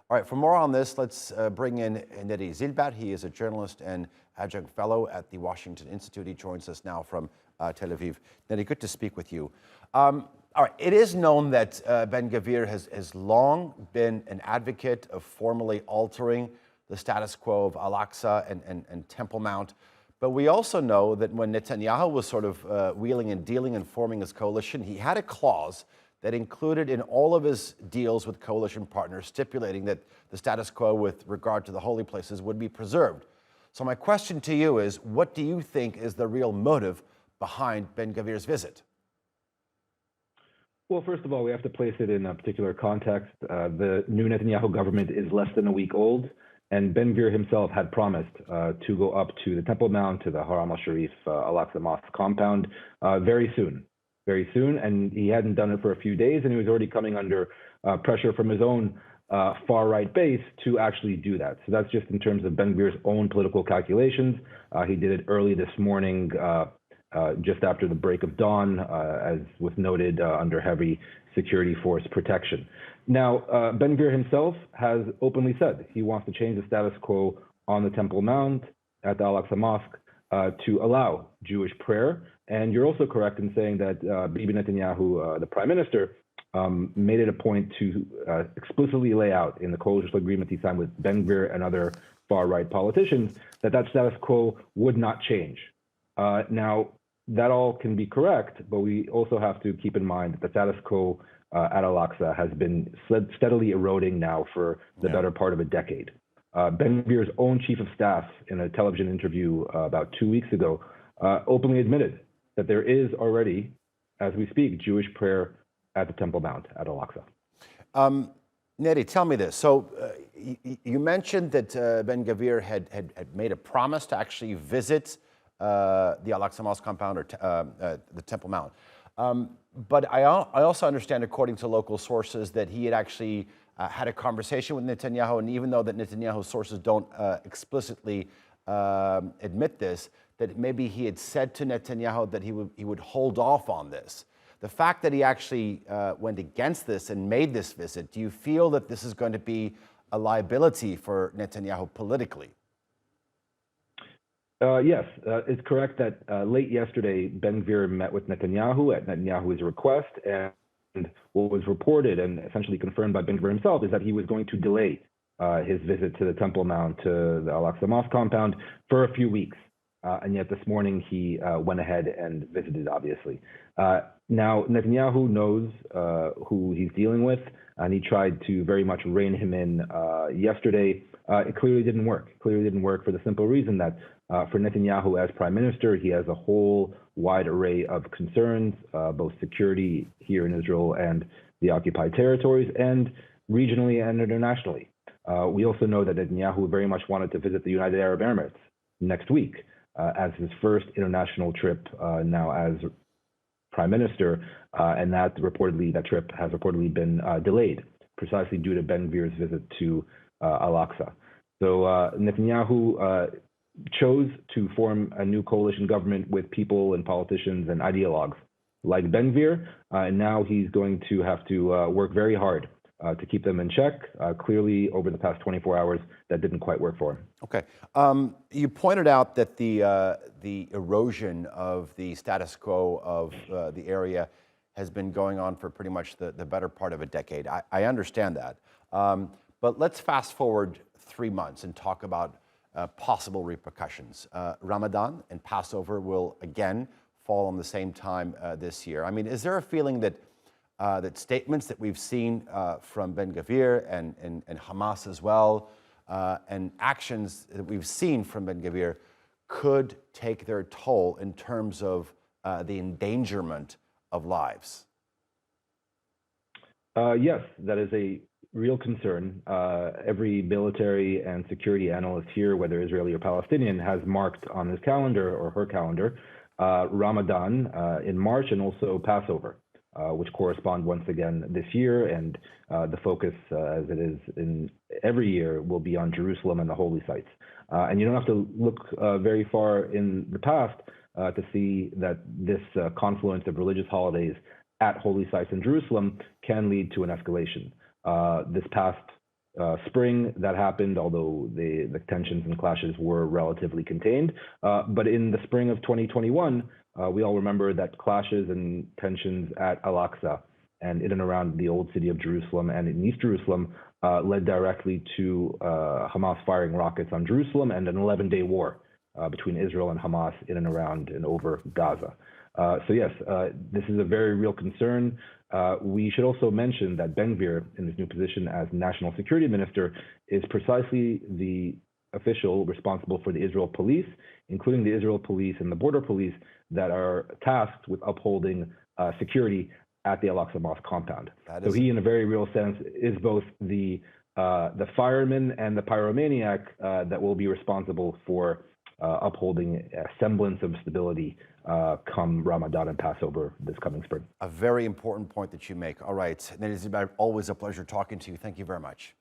All right, for more on this, let's bring in Neri Zilber. He is a journalist and adjunct fellow at the Washington Institute. He joins us now from Tel Aviv. Neri, good to speak with you. All right, it is known that Ben-Gvir has long been an advocate of formally altering the status quo of Al-Aqsa and Temple Mount. But we also know that when Netanyahu was sort of wheeling and dealing and forming his coalition, he had a clause that included in all of his deals with coalition partners stipulating that the status quo with regard to the holy places would be preserved. So my question to you is, what do you think is the real motive behind Ben-Gvir's visit? Well, first of all, we have to place it in a particular context. The new Netanyahu government is less than a week old, and Ben-Gvir himself had promised to go up to the Temple Mount, to the Haram al-Sharif, Al-aqsa Mosque compound very soon, and he hadn't done it for a few days, and he was already coming under pressure from his own far-right base to actually do that. So that's just in terms of Ben-Gvir's own political calculations. He did it early this morning, just after the break of dawn, as was noted, under heavy security force protection. Now, Ben-Gvir himself has openly said he wants to change the status quo on the Temple Mount at the Al-Aqsa Mosque to allow Jewish prayer. And you're also correct in saying that Bibi Netanyahu, the prime minister, made it a point to explicitly lay out in the coalition agreement he signed with Ben-Gvir and other far-right politicians that status quo would not change. Now, that all can be correct, but we also have to keep in mind that the status quo at Al-Aqsa has been steadily eroding now for the better part of a decade. Ben-Gvir's own chief of staff, in a television interview about 2 weeks ago, openly admitted that there is already, as we speak, Jewish prayer at the Temple Mount at Al-Aqsa. Neri, tell me this. So you mentioned that Ben-Gvir had made a promise to actually visit the Al-Aqsa Mosque compound or the Temple Mount. But I also understand, according to local sources, that he had actually had a conversation with Netanyahu, and even though that Netanyahu's sources don't explicitly admit this, that maybe he had said to Netanyahu that he would hold off on this. The fact that he actually went against this and made this visit, do you feel that this is going to be a liability for Netanyahu politically? Yes, it's correct that late yesterday, Ben-Gvir met with Netanyahu at Netanyahu's request, and what was reported and essentially confirmed by Ben-Gvir himself is that he was going to delay his visit to the Temple Mount, to the Al-Aqsa Mosque compound, for a few weeks. And yet this morning he went ahead and visited, obviously. Now, Netanyahu knows who he's dealing with, and he tried to very much rein him in yesterday. It clearly didn't work. Clearly didn't work for the simple reason that for Netanyahu as prime minister, he has a whole wide array of concerns, both security here in Israel and the occupied territories, and regionally and internationally. We also know that Netanyahu very much wanted to visit the United Arab Emirates next week as his first international trip now as prime minister, and that trip has reportedly been delayed precisely due to Ben-Gvir's visit to Al-Aqsa. So Netanyahu chose to form a new coalition government with people and politicians and ideologues like Ben-Gvir, and now he's going to have to work very hard to keep them in check. Clearly, over the past 24 hours, that didn't quite work for him. Okay. You pointed out that the erosion of the status quo of the area has been going on for pretty much the better part of a decade. I understand that. But let's fast forward 3 months and talk about possible repercussions. Ramadan and Passover will again fall on the same time this year. I mean, is there a feeling that that statements that we've seen from Ben-Gvir and Hamas as well, and actions that we've seen from Ben-Gvir could take their toll in terms of the endangerment of lives? Yes, that is a real concern. Every military and security analyst here, whether Israeli or Palestinian, has marked on his calendar or her calendar Ramadan in March and also Passover, which correspond once again this year. And the focus, as it is in every year, will be on Jerusalem and the holy sites. And you don't have to look very far in the past to see that this confluence of religious holidays at holy sites in Jerusalem can lead to an escalation. This past spring that happened, although the tensions and clashes were relatively contained. But in the spring of 2021, we all remember that clashes and tensions at Al-Aqsa and in and around the old city of Jerusalem and in East Jerusalem led directly to Hamas firing rockets on Jerusalem and an 11-day war between Israel and Hamas in and around and over Gaza. So yes, this is a very real concern. We should also mention that Ben-Gvir, in his new position as National Security Minister, is precisely the official responsible for the Israel police, including the Israel police and the border police that are tasked with upholding security at the Al-Aqsa Mosque compound. So he, in a very real sense, is both the fireman and the pyromaniac that will be responsible for upholding a semblance of stability come Ramadan and Passover this coming spring. A very important point that you make. All right, Neri Zilber, always a pleasure talking to you. Thank you very much.